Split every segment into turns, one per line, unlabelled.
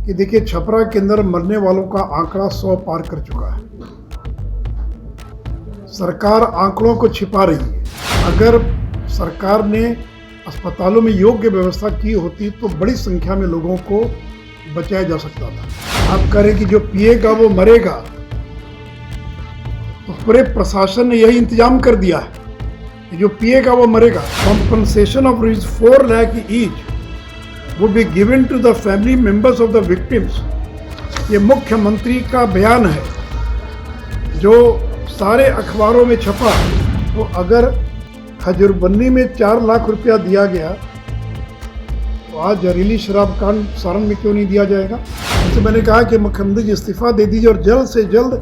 कि देखिए छपरा के अंदर मरने वालों का आंकड़ा 100 पार कर चुका है। सरकार आंकड़ों को छिपा रही है। अगर सरकार ने अस्पतालों में योग्य व्यवस्था की होती तो बड़ी संख्या में लोगों को बचाया जा सकता था। आप कह रहे कि जो पिएगा वो मरेगा, तो पूरे प्रशासन ने यही इंतजाम कर दिया है कि जो पिएगा वो मरेगा। Compensation of rupees 4 lakh each would be given to the family members of the victims। ये मुख्यमंत्री का बयान है जो सारे अखबारों में छपा। तो अगर खजूरबन्नी में 4 लाख रुपया दिया गया तो आज जहरीली शराब कांड सारण में क्यों नहीं दिया जाएगा। जैसे मैंने कहा कि मुख्यमंत्री जी इस्तीफा दे दीजिए और जल्द से जल्द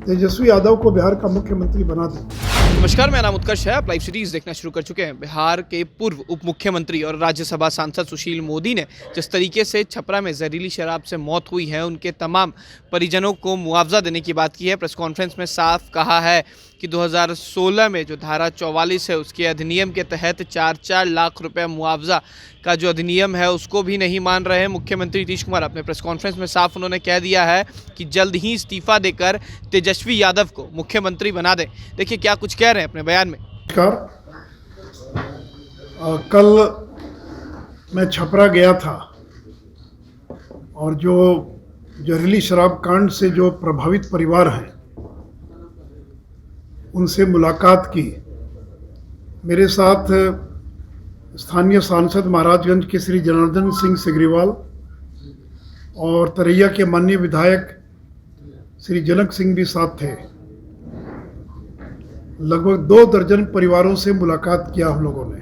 तेजस्वी यादव को बिहार का मुख्यमंत्री बना दीजिए।
नमस्कार, मेरा नाम उत्कर्ष है। आप लाइव सीरीज देखना शुरू कर चुके हैं। बिहार के पूर्व उप मुख्यमंत्री और राज्यसभा सांसद सुशील मोदी ने जिस तरीके से छपरा में जहरीली शराब से मौत हुई है, उनके तमाम परिजनों को मुआवजा देने की बात की है। प्रेस कॉन्फ्रेंस में साफ कहा है कि 2016 में जो धारा 44 है उसके अधिनियम के तहत 4-4 लाख रुपए मुआवजा का जो अधिनियम है उसको भी नहीं मान रहे हैं मुख्यमंत्री नीतीश कुमार। अपने प्रेस कॉन्फ्रेंस में साफ उन्होंने कह दिया है कि जल्द ही इस्तीफा देकर तेजस्वी यादव को मुख्यमंत्री बना दें। देखिए क्या कुछ कह रहे हैं अपने बयान में।
कल मैं छपरा गया था और जो जहरीली शराब कांड से जो प्रभावित परिवार हैं उनसे मुलाकात की। मेरे साथ स्थानीय सांसद महाराजगंज के श्री जनार्दन सिंह सिग्रीवाल और तरैया के माननीय विधायक श्री जनक सिंह भी साथ थे। लगभग 2 दर्जन परिवारों से मुलाकात किया हम लोगों ने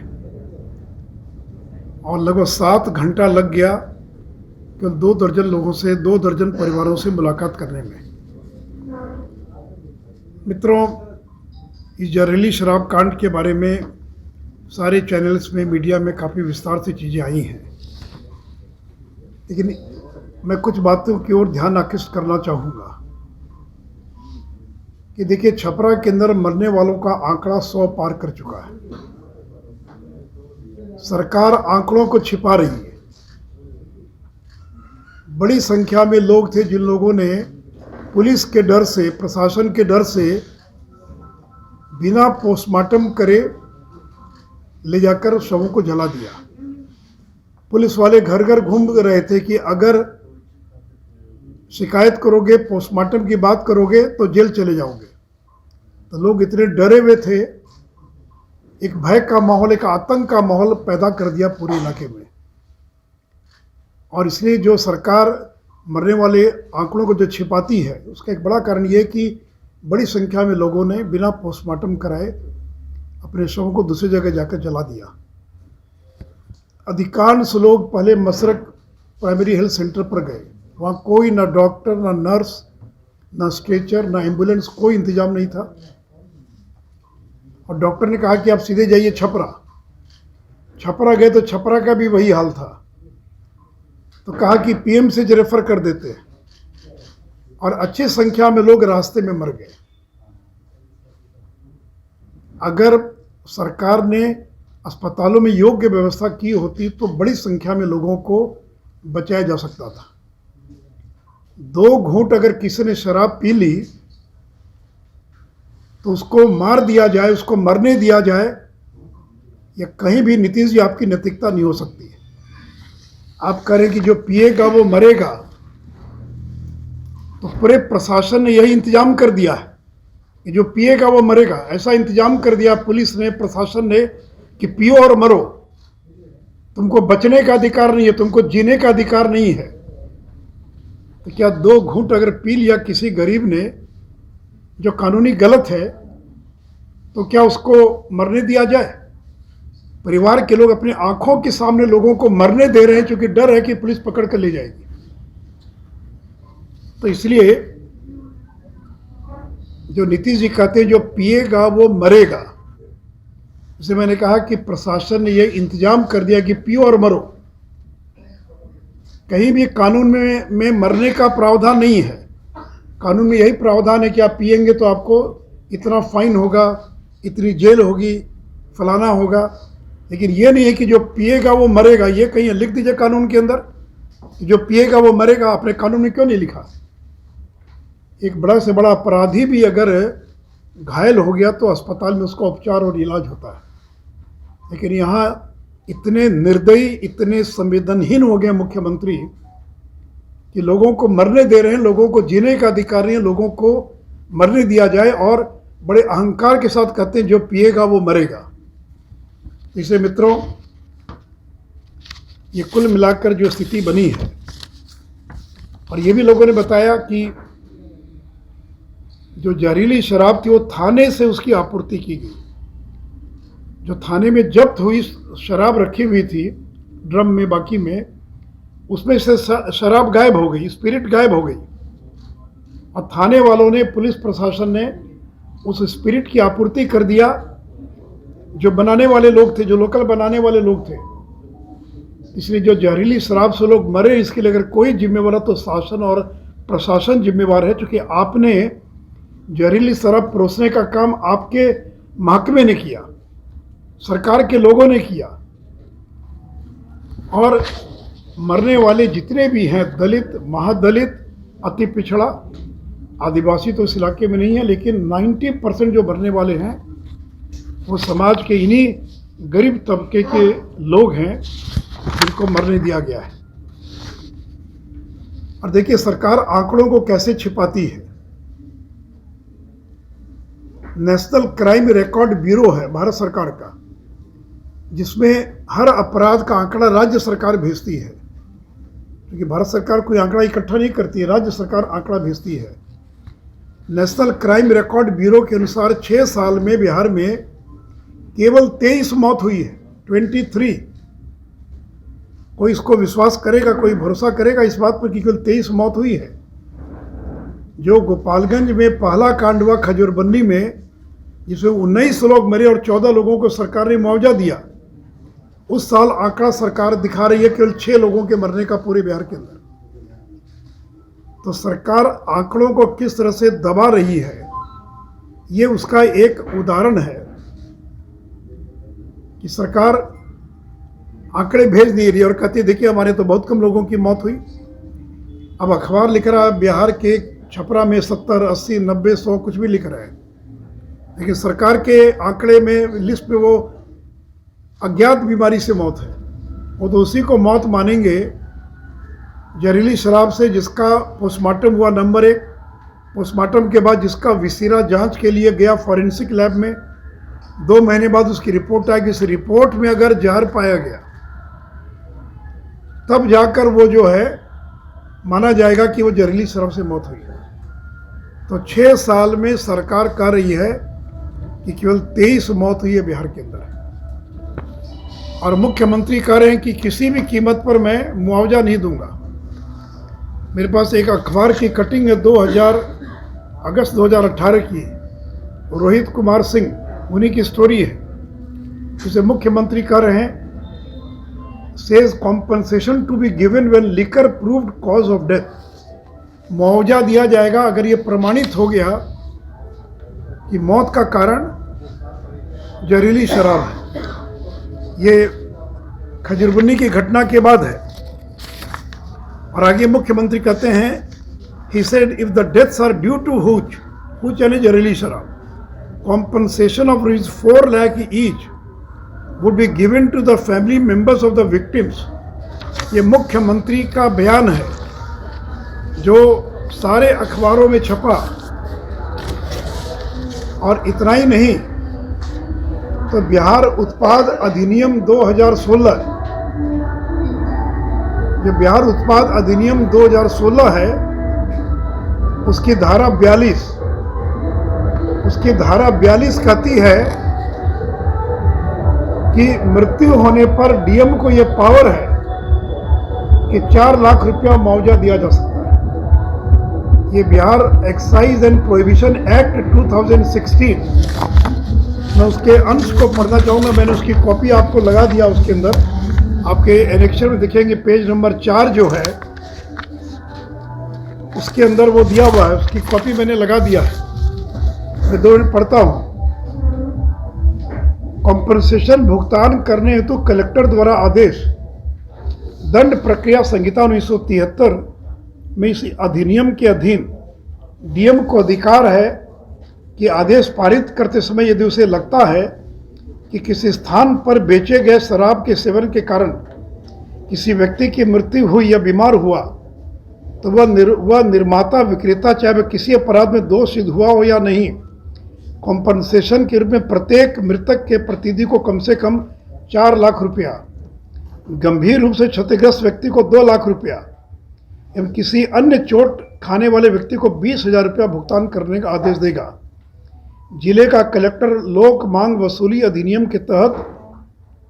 और लगभग 7 घंटा लग गया केवल 2 दर्जन लोगों से, 2 दर्जन परिवारों से मुलाकात करने में। मित्रों, इस जहरीली शराब कांड के बारे में सारे चैनल्स में, मीडिया में काफ़ी विस्तार से चीज़ें आई हैं, लेकिन मैं कुछ बातों की ओर ध्यान आकृष्ट करना चाहूँगा कि देखिए छपरा के अंदर मरने वालों का आंकड़ा 100 पार कर चुका है। सरकार आंकड़ों को छिपा रही है। बड़ी संख्या में लोग थे जिन लोगों ने पुलिस के डर से, प्रशासन के डर से बिना पोस्टमार्टम करे ले जाकर शवों को जला दिया। पुलिस वाले घर घर घूम रहे थे कि अगर शिकायत करोगे, पोस्टमार्टम की बात करोगे तो जेल चले जाओगे। तो लोग इतने डरे हुए थे, एक भय का माहौल, एक आतंक का माहौल पैदा कर दिया पूरे इलाके में। और इसलिए जो सरकार मरने वाले आंकड़ों को जो छिपाती है उसका एक बड़ा कारण ये है कि बड़ी संख्या में लोगों ने बिना पोस्टमार्टम कराए अपने शवों को दूसरी जगह जाकर जला दिया। अधिकांश लोग पहले मसरक प्राइमरी हेल्थ सेंटर पर गए। वहाँ कोई ना डॉक्टर, ना नर्स, ना स्ट्रेचर, ना एम्बुलेंस, कोई इंतजाम नहीं था। और डॉक्टर ने कहा कि आप सीधे जाइए छपरा। छपरा गए तो छपरा का भी वही हाल था। तो कहा कि पीएम से रेफर कर देते, और अच्छी संख्या में लोग रास्ते में मर गए। अगर सरकार ने अस्पतालों में योग्य व्यवस्था की होती तो बड़ी संख्या में लोगों को बचाया जा सकता था। 2 घूंट अगर किसी ने शराब पी ली तो उसको मार दिया जाए, उसको मरने दिया जाए, या कहीं भी नीतीश जी आपकी नैतिकता नहीं हो सकती है। आप करें कि जो पिएगा वो मरेगा, तो पूरे प्रशासन ने यही इंतजाम कर दिया है कि जो पिएगा वो मरेगा। ऐसा इंतजाम कर दिया पुलिस ने, प्रशासन ने कि पियो और मरो, तुमको बचने का अधिकार नहीं है, तुमको जीने का अधिकार नहीं है। तो क्या 2 घूंट अगर पी लिया किसी गरीब ने जो कानूनी गलत है, तो क्या उसको मरने दिया जाए। परिवार के लोग अपनी आंखों के सामने लोगों को मरने दे रहे हैं क्योंकि डर है कि पुलिस पकड़ कर ले जाएगी। तो इसलिए जो नीतीश जी कहते हैं जो पिएगा वो मरेगा, जैसे मैंने कहा कि प्रशासन ने ये इंतजाम कर दिया कि पियो और मरो। कहीं भी कानून में मरने का प्रावधान नहीं है। कानून में यही प्रावधान है कि आप पिएंगे तो आपको इतना फाइन होगा, इतनी जेल होगी, फलाना होगा। लेकिन ये नहीं है कि जो पिएगा वो मरेगा। ये कहीं लिख दीजिए कानून के अंदर। कि जो पिएगा वो मरेगा, आपने कानून में क्यों नहीं लिखा? एक बड़ा से बड़ा अपराधी भी अगर घायल हो गया तो अस्पताल में उसका उपचार और इलाज होता है, लेकिन यहाँ इतने निर्दयी, इतने संवेदनहीन हो गए मुख्यमंत्री कि लोगों को मरने दे रहे हैं, लोगों को जीने का अधिकार नहीं है, लोगों को मरने दिया जाए, और बड़े अहंकार के साथ कहते हैं जो पिएगा वो मरेगा। इसलिए मित्रों, ये कुल मिलाकर जो स्थिति बनी है, और ये भी लोगों ने बताया कि जो जहरीली शराब थी वो थाने से उसकी आपूर्ति की गई। जो थाने में जब्त हुई शराब रखी हुई थी ड्रम में, बाकी में, उसमें से शराब गायब हो गई, स्पिरिट गायब हो गई, और थाने वालों ने, पुलिस प्रशासन ने उस स्पिरिट की आपूर्ति कर दिया। जो बनाने वाले लोग थे, जो लोकल बनाने वाले लोग थे, इसलिए जो जहरीली शराब से लोग मरे, इसके लिए अगर कोई जिम्मेवार है तो शासन और प्रशासन जिम्मेवार है, क्योंकि आपने जहरीली शराब परोसने का काम आपके महकमे ने किया, सरकार के लोगों ने किया। और मरने वाले जितने भी हैं, दलित, महादलित, अति पिछड़ा, आदिवासी तो इस इलाके में नहीं है, लेकिन 90% जो मरने वाले हैं वो समाज के इन्हीं गरीब तबके के लोग हैं जिनको मरने दिया गया है। और देखिए सरकार आंकड़ों को कैसे छिपाती है। नेशनल क्राइम रिकॉर्ड ब्यूरो है भारत सरकार का, जिसमें हर अपराध का आंकड़ा राज्य सरकार भेजती है, क्योंकि भारत सरकार कोई आंकड़ा इकट्ठा नहीं करती है, राज्य सरकार आंकड़ा भेजती है। नेशनल क्राइम रिकॉर्ड ब्यूरो के अनुसार 6 साल में बिहार में केवल 23 मौत हुई है, 23। कोई इसको विश्वास करेगा, कोई भरोसा करेगा इस बात पर कि केवल 23 मौत हुई है? जो गोपालगंज में पहला कांड हुआ खजूरबन्नी में, जिसमें 19 लोग मरे और 14 लोगों को सरकार ने मुआवजा दिया, उस साल आंकड़ा सरकार दिखा रही है केवल 6 लोगों के मरने का पूरे बिहार के अंदर। तो सरकार आंकड़ों को किस तरह से दबा रही है, ये उसका एक उदाहरण है कि सरकार आंकड़े भेज नहीं रही और कहती देखिए हमारे तो बहुत कम लोगों की मौत हुई। अब अखबार लिख रहा है बिहार के छपरा में 70, 80, 90, 100 कुछ भी लिख रहा है, लेकिन सरकार के आंकड़े में, लिस्ट में वो अज्ञात बीमारी से मौत है। वो तो उसी को मौत मानेंगे जहरीली शराब से, जिसका पोस्टमार्टम हुआ नंबर 1, पोस्टमार्टम के बाद जिसका विसिरा जांच के लिए गया फॉरेंसिक लैब में, 2 महीने बाद उसकी रिपोर्ट आएगी। इस रिपोर्ट में अगर जहर पाया गया तब जाकर वो जो है माना जाएगा कि वो जहरीली शराब से मौत हुई है। तो 6 साल में सरकार कह रही है कि केवल 23 मौत हुई है बिहार के अंदर, और मुख्यमंत्री कह रहे हैं कि किसी भी कीमत पर मैं मुआवजा नहीं दूंगा। मेरे पास एक अखबार की कटिंग है अगस्त 2018 की, रोहित कुमार सिंह, उन्हीं की स्टोरी है। जिसे मुख्यमंत्री कह रहे हैं, says compensation to be given when liquor proved cause of death. मुआवजा दिया जाएगा अगर ये प्रमाणित हो गया कि मौत का कारण जहरीली शराब है। ये खजूरबन्नी की घटना के बाद है। और आगे मुख्यमंत्री कहते हैं, he said if the deaths are due to hooch यानी जहरीली शराब, compensation of rupees 4 lakh each would be given to the family members of the victims। ये मुख्यमंत्री का बयान है जो सारे अखबारों में छपा। और इतना ही नहीं, तो बिहार उत्पाद अधिनियम 2016, जो बिहार उत्पाद अधिनियम 2016 है, उसकी धारा 42 कहती है कि मृत्यु होने पर डीएम को यह पावर है कि 4 लाख रुपया मुआवजा दिया जा सकता है। ये Bihar excise and prohibition act 2016, मैं उसके अंश को पढ़ना चाहूँगा। मैंने उसकी कॉपी आपको लगा दिया, उसके अंदर आपके एनेक्शन में देखेंगे पेज नंबर 4 जो है, उसके अंदर वो दिया हुआ है, उसकी कॉपी मैंने लगा दिया है। मैं 2 मिनट पढ़ता हूँ। कॉम्पनसेशन भुगतान करने हेतु कलेक्टर द्वारा आदेश दंड प्रक्रिया संहिता 1973 में इस अधिनियम के अधीन डीएम को अधिकार है कि आदेश पारित करते समय यदि उसे लगता है कि किसी स्थान पर बेचे गए शराब के सेवन के कारण किसी व्यक्ति की मृत्यु हुई या बीमार हुआ तो वह निर्माता विक्रेता चाहे वह किसी अपराध में दोष सिद्ध हुआ हो या नहीं, कॉम्पनसेशन के रूप में प्रत्येक मृतक के प्रतिनिधि को कम से कम 4 लाख रुपया, गंभीर रूप से क्षतिग्रस्त व्यक्ति को 2 लाख रुपया एवं किसी अन्य चोट खाने वाले व्यक्ति को 20,000 रुपया भुगतान करने का आदेश देगा। जिले का कलेक्टर लोक मांग वसूली अधिनियम के तहत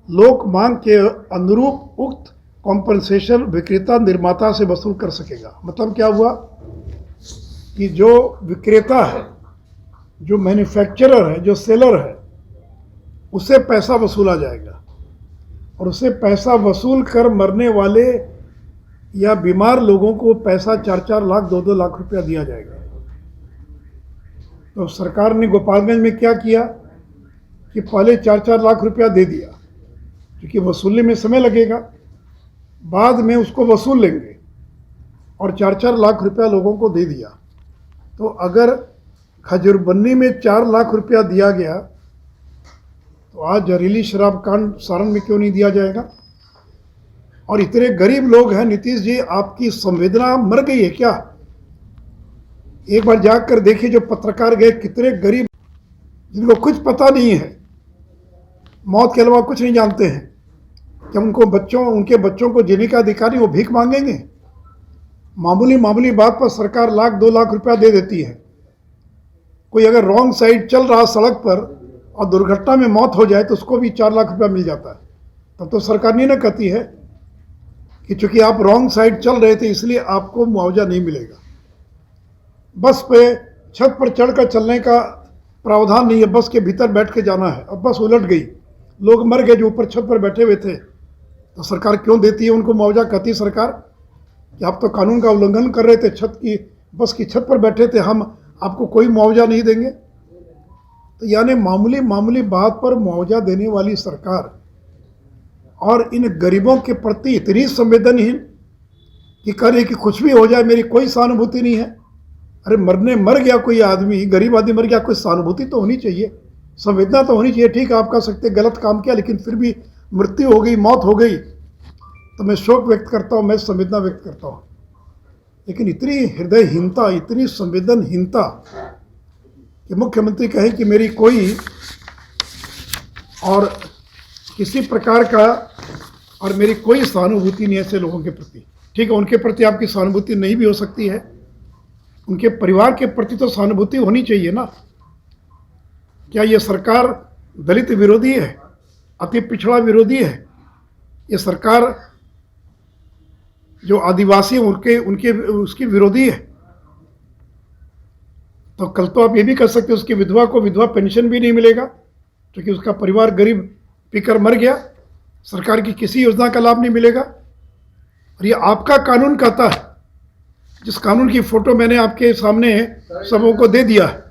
लोक मांग के अनुरूप उक्त कॉम्पनसेशन विक्रेता निर्माता से वसूल कर सकेगा। मतलब क्या हुआ कि जो विक्रेता है, जो मैन्युफैक्चरर है, जो सेलर है, उससे पैसा वसूला जाएगा और उससे पैसा वसूल कर मरने वाले या बीमार लोगों को पैसा 4-4 लाख 2-2 लाख रुपया दिया जाएगा। तो सरकार ने गोपालगंज में क्या किया कि पहले 4-4 लाख रुपया दे दिया, क्योंकि वसूलने में समय लगेगा, बाद में उसको वसूल लेंगे और 4-4 लाख रुपया लोगों को दे दिया। तो अगर खजूरबन्नी में 4 लाख रुपया दिया गया तो आज जहरीली शराब कांड सारण में क्यों नहीं दिया जाएगा? और इतने गरीब लोग हैं, नीतीश जी आपकी संवेदना मर गई है क्या? एक बार जाकर देखिए जो पत्रकार गए, कितने गरीब जिनको कुछ पता नहीं है, मौत के अलावा कुछ नहीं जानते हैं, क्या उनके बच्चों को जीने का अधिकार नहीं, वो भीख मांगेंगे? मामूली बात पर सरकार 1-2 लाख रुपया दे देती है। कोई अगर रॉन्ग साइड चल रहा सड़क पर और दुर्घटना में मौत हो जाए तो उसको भी 4 लाख रुपया मिल जाता है। तब तो सरकार नहीं ना कहती है कि चूंकि आप रॉन्ग साइड चल रहे थे इसलिए आपको मुआवजा नहीं मिलेगा। बस पे छत पर चढ़कर चलने का प्रावधान नहीं है, बस के भीतर बैठ के जाना है, अब बस उलट गई, लोग मर गए जो ऊपर छत पर बैठे हुए थे, तो सरकार क्यों देती है उनको मुआवजा? कहती सरकार कि आप तो कानून का उल्लंघन कर रहे थे, बस की छत पर बैठे थे, हम आपको कोई मुआवजा नहीं देंगे। तो यानी मामूली बात पर मुआवजा देने वाली सरकार और इन गरीबों के प्रति इतनी संवेदनहीन कि करे कि कुछ भी हो जाए मेरी कोई सहानुभूति नहीं है। अरे मर गया कोई आदमी, गरीब आदमी मर गया, कोई सहानुभूति तो होनी चाहिए, संवेदना तो होनी चाहिए। ठीक है, आप कह सकते गलत काम किया, लेकिन फिर भी मृत्यु हो गई, मौत हो गई, तो मैं शोक व्यक्त करता हूँ, मैं संवेदना व्यक्त करता हूँ। लेकिन इतनी हृदयहीनता, इतनी संवेदनहीनता कि मुख्यमंत्री कहे कि मेरी कोई और किसी प्रकार का और मेरी कोई सहानुभूति नहीं है ऐसे लोगों के प्रति। ठीक है, उनके प्रति आपकी सहानुभूति नहीं भी हो सकती है, उनके परिवार के प्रति तो सहानुभूति होनी चाहिए ना। क्या ये सरकार दलित विरोधी है, अति पिछड़ा विरोधी है? ये सरकार जो आदिवासी उसकी विरोधी है? तो कल तो आप ये भी कर सकते उसकी विधवा को विधवा पेंशन भी नहीं मिलेगा क्योंकि उसका परिवार गरीब पीकर मर गया, सरकार की किसी योजना का लाभ नहीं मिलेगा। और ये आपका कानून कहता है, जिस कानून की फ़ोटो मैंने आपके सामने सबों को दे दिया है,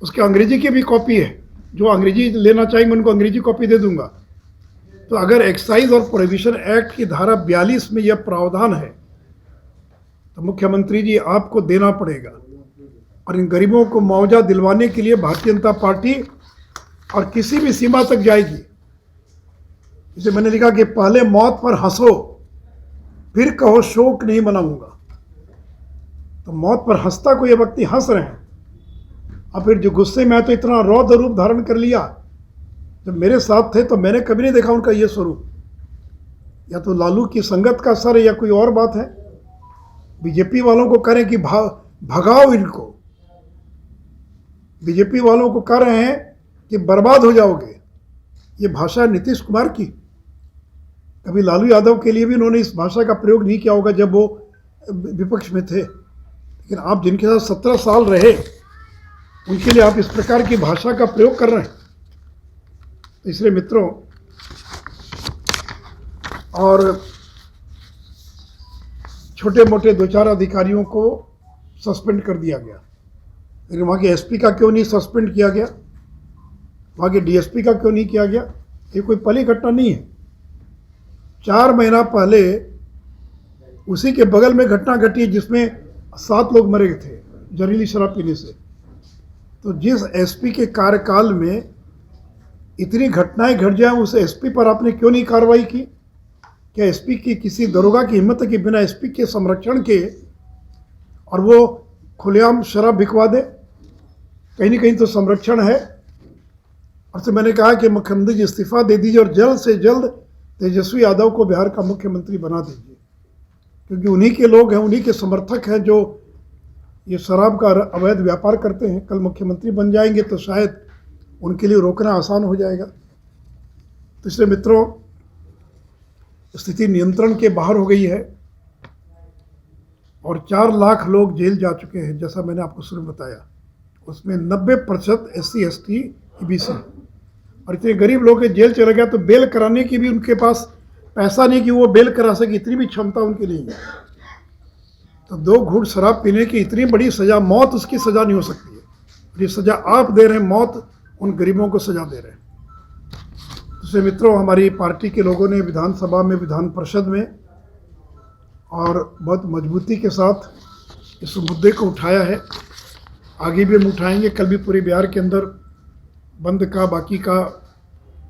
उसके अंग्रेजी की भी कॉपी है, जो अंग्रेजी लेना चाहेंगे उनको अंग्रेजी कॉपी दे दूंगा। तो अगर एक्साइज और प्रोहिबिशन एक्ट की धारा 42 में यह प्रावधान है तो मुख्यमंत्री जी आपको देना पड़ेगा। और इन गरीबों को मुआवजा दिलवाने के लिए भारतीय जनता पार्टी और किसी भी सीमा तक जाएगी। जैसे मैंने लिखा कि पहले मौत पर हंसो फिर कहो शोक नहीं मनाऊंगा। तो मौत पर हंसता कोई व्यक्ति हंस रहे हैं, और फिर जो गुस्से में आए तो इतना रौद्र रूप धारण कर लिया। जब मेरे साथ थे तो मैंने कभी नहीं देखा उनका ये स्वरूप। या तो लालू की संगत का असर है या कोई और बात है। बीजेपी वालों को करें कि भगाओ इनको, बीजेपी वालों को कह रहे हैं कि बर्बाद हो जाओगे। ये भाषा नीतीश कुमार की, कभी लालू यादव के लिए भी उन्होंने इस भाषा का प्रयोग नहीं किया होगा जब वो विपक्ष में थे, लेकिन आप जिनके साथ 17 साल रहे उनके लिए आप इस प्रकार की भाषा का प्रयोग कर रहे हैं। इसलिए मित्रों, और छोटे मोटे 2-4 अधिकारियों को सस्पेंड कर दिया गया, लेकिन वहाँ के एसपी का क्यों नहीं सस्पेंड किया गया, वहाँ के डीएसपी का क्यों नहीं किया गया? ये कोई पहली घटना नहीं है। 4 महीना पहले उसी के बगल में घटना घटी है जिसमें 7 लोग मरे थे जहरीली शराब पीने से। तो जिस एसपी के कार्यकाल में इतनी घटनाएं घट जाए, उस एसपी पर आपने क्यों नहीं कार्रवाई की? क्या एसपी की किसी दरोगा की हिम्मत है कि बिना एसपी के संरक्षण के और वो खुलेआम शराब बिकवा दे? कहीं ना कहीं तो संरक्षण है। और तो मैंने कहा कि मुख्यमंत्री जी इस्तीफा दे दीजिए और जल्द से जल्द तेजस्वी यादव को बिहार का मुख्यमंत्री बना दीजिए, क्योंकि उन्हीं के लोग हैं, उन्हीं के समर्थक हैं जो ये शराब का अवैध व्यापार करते हैं। कल मुख्यमंत्री बन जाएंगे तो शायद उनके लिए रोकना आसान हो जाएगा। तो इसलिए मित्रों, स्थिति नियंत्रण के बाहर हो गई है और 4 लाख लोग जेल जा चुके हैं। जैसा मैंने आपको शुरू में बताया, उसमें 90% SC ST EBC, और इतने गरीब लोग के जेल चले गया तो बेल कराने की भी उनके पास पैसा नहीं कि वो बेल करा सके, इतनी भी क्षमता उनके लिए है। तो 2 घूंट शराब पीने की इतनी बड़ी सज़ा, मौत उसकी सज़ा नहीं हो सकती है। ये सज़ा आप दे रहे हैं, मौत उन गरीबों को सज़ा दे रहे हैं। इसलिए मित्रों, हमारी पार्टी के लोगों ने विधानसभा में, विधान परिषद में और बहुत मजबूती के साथ इस मुद्दे को उठाया है। आगे भी हम उठाएंगे। कल भी पूरे बिहार के अंदर बंद का बाकी का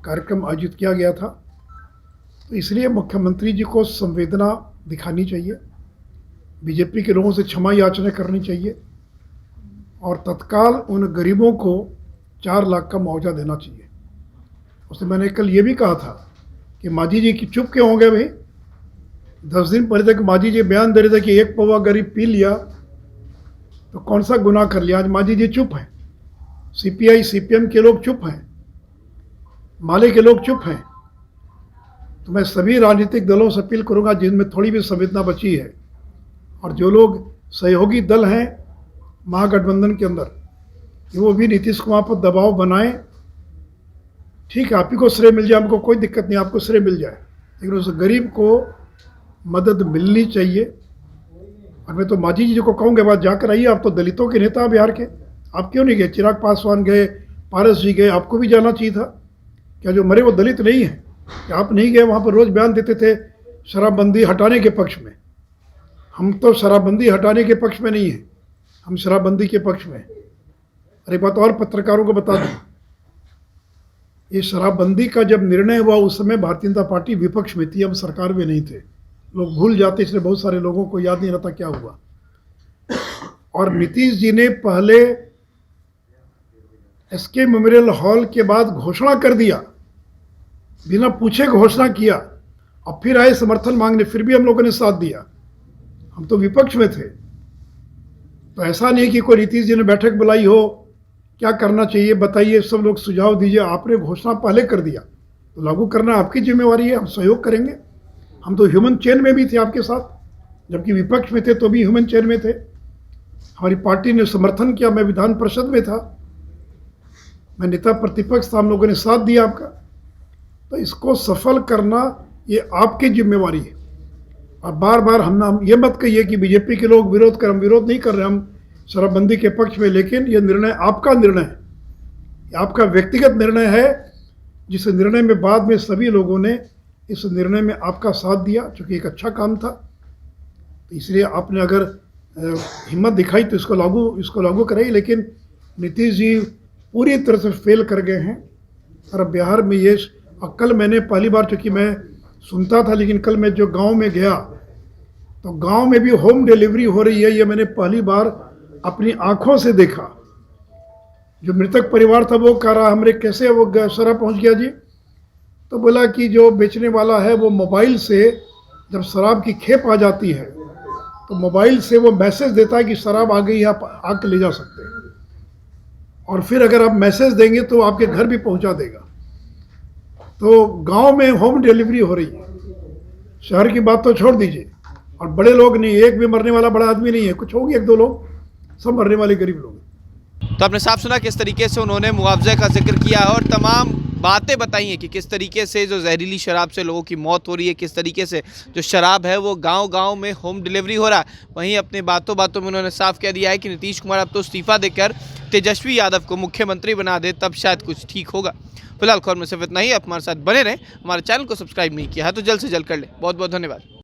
कार्यक्रम आयोजित किया गया था। तो इसलिए मुख्यमंत्री जी को संवेदना दिखानी चाहिए, बीजेपी के लोगों से क्षमा याचना करनी चाहिए और तत्काल उन गरीबों को 4 लाख का मुआवजा देना चाहिए। उससे मैंने कल ये भी कहा था कि मांझी जी की चुप क्यों हो गए भाई? 10 दिन पहले तक मांझी जी बयान दे रहे थे कि 1 पौवा गरीब पी लिया तो कौन सा गुनाह कर लिया। आज मांझी जी चुप हैं, CPI CPM के लोग चुप हैं, माले के लोग चुप हैं। तो मैं सभी राजनीतिक दलों से अपील करूंगा जिनमें थोड़ी भी संवेदना बची है और जो लोग सहयोगी दल हैं महागठबंधन के अंदर, कि वो भी नीतीश कुमार पर दबाव बनाएं। ठीक है, आप ही को श्रेय मिल जाए, हमको कोई दिक्कत नहीं, आपको श्रेय मिल जाए, लेकिन उस गरीब को मदद मिलनी चाहिए। और मैं तो मांझी जी को कहूँगा, बात जाकर आइए, आप तो दलितों के नेता बिहार के, आप क्यों नहीं गए? चिराग पासवान गए, पारस जी गए, आपको भी जाना चाहिए था। क्या जो मरे वो दलित नहीं है? क्या आप नहीं गए? वहाँ पर रोज़ बयान देते थे शराबबंदी हटाने के पक्ष में। हम तो शराबबंदी हटाने के पक्ष में नहीं हैं, हम शराबबंदी के पक्ष में। अरे बात और पत्रकारों को बता दूँ, ये शराबबंदी का जब निर्णय हुआ उस समय भारतीय जनता पार्टी विपक्ष में थी, हम सरकार में नहीं थे। लोग भूल जाते, इसलिए बहुत सारे लोगों को याद नहीं रहता क्या हुआ। और नीतीश जी ने पहले SK मेमोरियल हॉल के बाद घोषणा कर दिया, बिना पूछे घोषणा किया, और फिर आए समर्थन मांगने, फिर भी हम लोगों ने साथ दिया। हम तो विपक्ष में थे। तो ऐसा नहीं कि कोई नीतीश जी ने बैठक बुलाई हो, क्या करना चाहिए बताइए, सब लोग सुझाव दीजिए। आपने घोषणा पहले कर दिया तो लागू करना आपकी जिम्मेवारी है, हम सहयोग करेंगे। हम तो ह्यूमन चेन में भी थे आपके साथ, जबकि विपक्ष में थे तो भी ह्यूमन चेन में थे। हमारी पार्टी ने समर्थन किया, मैं विधान परिषद में था, मैं नेता प्रतिपक्ष था, हम लोगों ने साथ दिया आपका। तो इसको सफल करना ये आपकी जिम्मेवारी है। और बार बार हम ये मत कहिए कि बीजेपी के लोग विरोध कर, हम विरोध नहीं कर रहे, हम शराबबंदी के पक्ष में, लेकिन ये निर्णय आपका निर्णय है, आपका व्यक्तिगत निर्णय है, जिस निर्णय में बाद में सभी लोगों ने इस निर्णय में आपका साथ दिया, चूँकि एक अच्छा काम था। तो इसलिए आपने अगर हिम्मत दिखाई तो इसको लागू कराई। लेकिन नीतीश जी पूरी तरह से फेल कर गए हैं। और अब बिहार में ये, कल मैंने पहली बार, चूँकि मैं सुनता था, लेकिन कल मैं जो गांव में गया तो गांव में भी होम डिलीवरी हो रही है, ये मैंने पहली बार अपनी आंखों से देखा। जो मृतक परिवार था वो कह रहा, हमरे कैसे वो शराब पहुंच गया जी? तो बोला कि जो बेचने वाला है वो मोबाइल से, जब शराब की खेप आ जाती है तो मोबाइल से वो मैसेज देता है कि शराब आ गई, आप आके ले जा सकते हैं, और फिर अगर आप मैसेज देंगे तो आपके घर भी पहुंचा देगा। तो गांव में होम डिलीवरी हो रही है। शहर की बात तो छोड़ दीजिए, और बड़े लोग नहीं, एक भी मरने वाला बड़ा आदमी नहीं है, कुछ होगी 1-2 लोग, सब मरने वाले गरीब लोग।
तो आपने साफ सुना किस तरीके से उन्होंने मुआवजे का जिक्र किया और तमाम बातें बताई हैं कि किस तरीके से जो जहरीली शराब से लोगों की मौत हो रही है, किस तरीके से जो शराब है वो गांव-गांव में होम डिलीवरी हो रहा है। वहीं अपने बातों में उन्होंने साफ कह दिया है कि नीतीश कुमार अब तो इस्तीफा देकर तेजस्वी यादव को मुख्यमंत्री बना दे, तब शायद कुछ ठीक होगा। फिलहाल खबर में सिर्फ इतना ही। आप हमारे साथ बने रहें। हमारे चैनल को सब्सक्राइब नहीं किया है तो जल्द से जल्द कर लें। बहुत बहुत धन्यवाद।